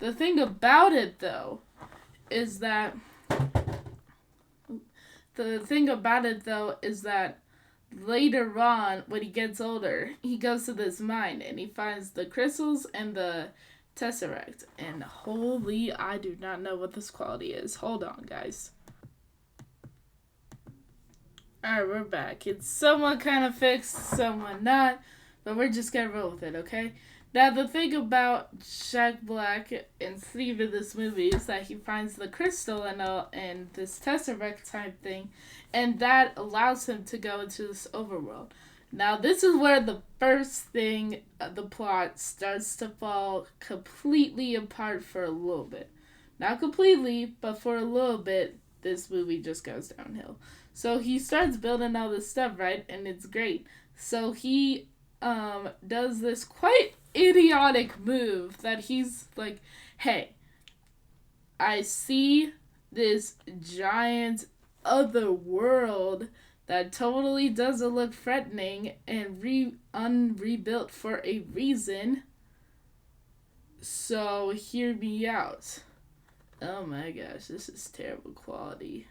The thing about it, though, is that later on, when he gets older, he goes to this mine and he finds the crystals and the tesseract. And holy, I do not know what this quality is. Hold on, guys. Alright, we're back. It's somewhat kind of fixed, somewhat not, but we're just gonna roll with it, okay? Now, the thing about Jack Black and Steve in this movie is that he finds the crystal and this tesseract type thing, and that allows him to go into this overworld. Now, this is where the first thing, the plot starts to fall completely apart for a little bit. Not completely, but for a little bit, this movie just goes downhill. So he starts building all this stuff, right? And it's great. So he does this quite idiotic move that he's like, hey, I see this giant other world that totally doesn't look threatening and unrebuilt for a reason. So hear me out. Oh my gosh, this is terrible quality.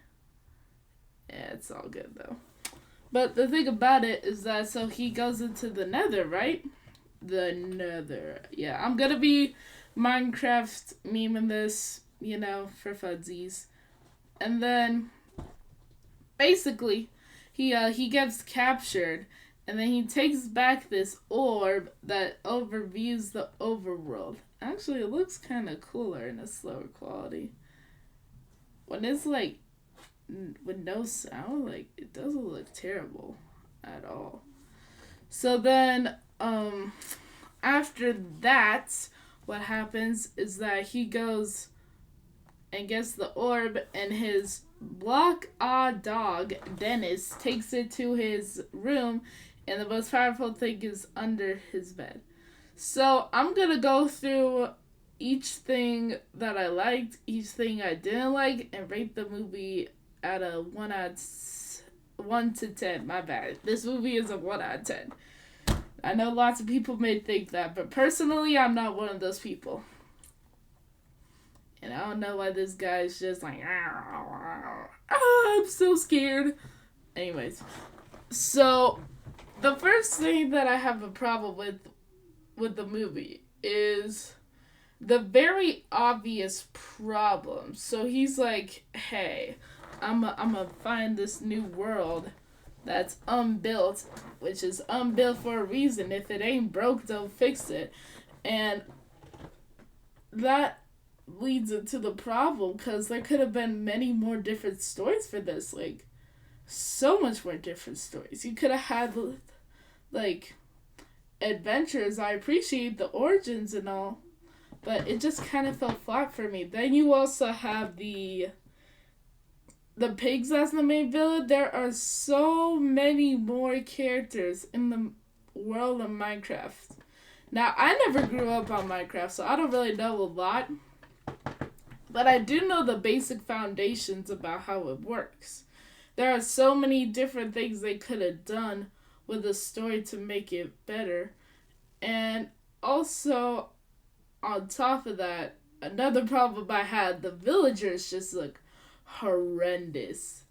Yeah, it's all good though. But the thing about it is that so he goes into the Nether, right? The Nether. Yeah, I'm gonna be Minecraft memeing this, for fudsies. And then basically he gets captured and then he takes back this orb that overviews the overworld. Actually, it looks kind of cooler in a slower quality. When it's like with no sound, like it doesn't look terrible at all. So then after that, what happens is that he goes and gets the orb, and his block dog Dennis takes it to his room, and the most powerful thing is under his bed. So I'm gonna go through each thing that I liked, each thing I didn't like, and rate the movie at a 1 to 10. My bad. This movie is a 1 out of 10. I know lots of people may think that, but personally, I'm not one of those people. And I don't know why this guy's just like, I'm so scared. Anyways, so the first thing that I have a problem with the movie is the very obvious problem. So he's like, hey, I'm gonna find this new world that's unbuilt, which is unbuilt for a reason. If it ain't broke, don't fix it. And that leads into the problem, because there could have been many more different stories for this. Like, so much more different stories. You could have had, like, adventures. I appreciate the origins and all, but it just kind of fell flat for me. Then you also have the pigs as the main villain. There are so many more characters in the world of Minecraft. Now, I never grew up on Minecraft, so I don't really know a lot. But I do know the basic foundations about how it works. There are so many different things they could have done with the story to make it better. And also, on top of that, another problem I had, the villagers just look horrendous.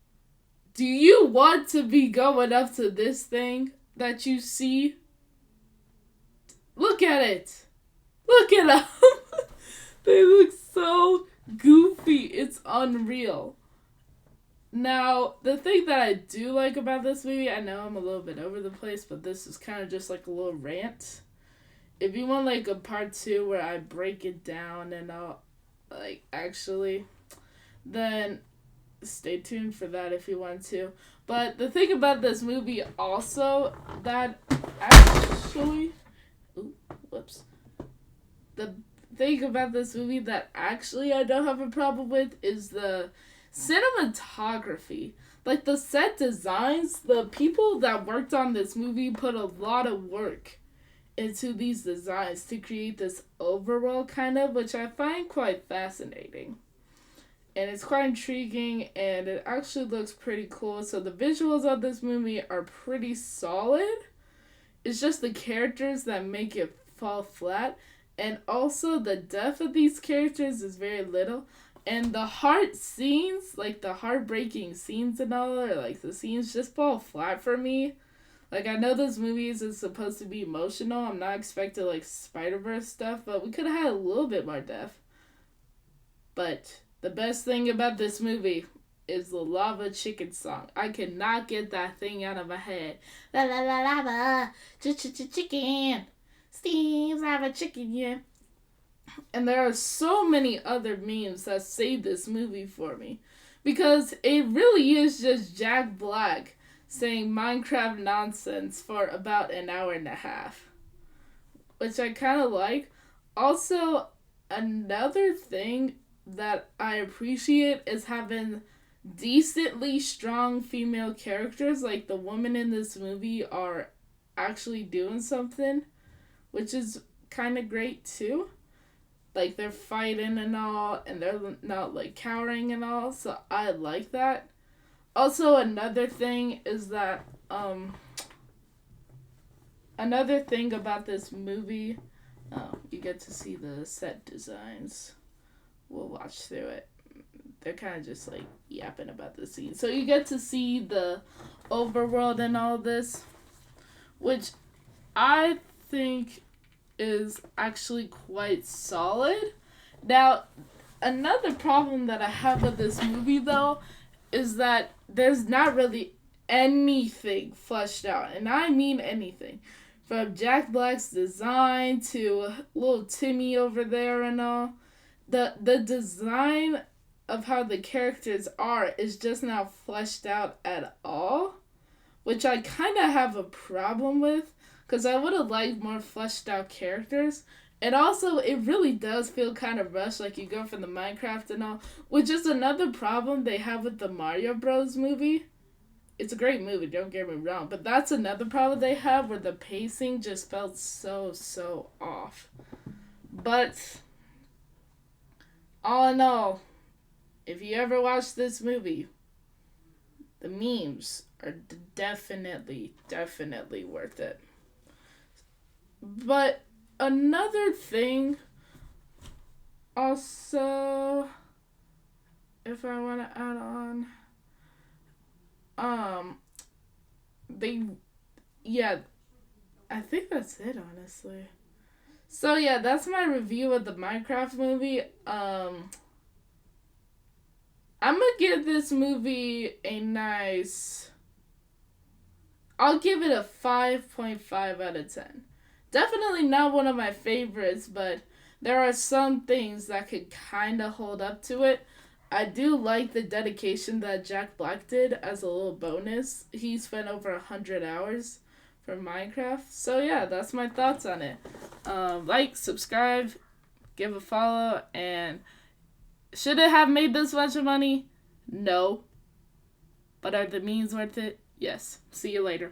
Do you want to be going up to this thing that you see? Look at it. Look at them. They look so goofy. It's unreal. Now, the thing that I do like about this movie, I know I'm a little bit over the place, but this is kind of just like a little rant. If you want like a part 2 where I break it down and I'll then stay tuned for that if you want to. But the thing about this movie also that actually, the thing about this movie that actually I don't have a problem with is the cinematography. Like the set designs, the people that worked on this movie put a lot of work into these designs to create this overall kind of, which I find quite fascinating. And it's quite intriguing, and it actually looks pretty cool. So the visuals of this movie are pretty solid. It's just the characters that make it fall flat. And also, the depth of these characters is very little. And the heart scenes, like the heartbreaking scenes and all, or like the scenes just fall flat for me. Like, I know this movie is supposed to be emotional. I'm not expecting, like, Spider-Verse stuff, but we could have had a little bit more depth. But the best thing about this movie is the Lava Chicken song. I cannot get that thing out of my head. La la la lava, chicken, Steve's Lava Chicken, yeah. And there are so many other memes that save this movie for me. Because it really is just Jack Black saying Minecraft nonsense for about an hour and a half. Which I kind of like. Also, another thing that I appreciate is having decently strong female characters. Like, the women in this movie are actually doing something, which is kind of great too. Like, they're fighting and all, and they're not, like, cowering and all, so I like that. Also, another thing is that, another thing about this movie, you get to see the set designs. We'll watch through it. They're kind of just, like, yapping about the scene. So you get to see the overworld and all this, which I think is actually quite solid. Now, another problem that I have with this movie, though, is that there's not really anything fleshed out. And I mean anything. From Jack Black's design to little Timmy over there and all. The design of how the characters are is just not fleshed out at all. Which I kind of have a problem with. Because I would have liked more fleshed out characters. And also, it really does feel kind of rushed, like you go from the Minecraft and all. Which is another problem they have with the Mario Bros. Movie. It's a great movie, don't get me wrong. But that's another problem they have, where the pacing just felt so off. But, all in all, if you ever watch this movie, the memes are definitely worth it. But another thing, also, if I want to add on, I think that's it, honestly. So yeah, that's my review of the Minecraft movie. I'm gonna give this movie I'll give it a 5.5 out of 10. Definitely not one of my favorites, but there are some things that could kind of hold up to it. I do like the dedication that Jack Black did as a little bonus. He spent over 100 hours for Minecraft. So yeah, that's my thoughts on it. Like, subscribe, give a follow, and should it have made this much money? No. But are the memes worth it? Yes. See you later.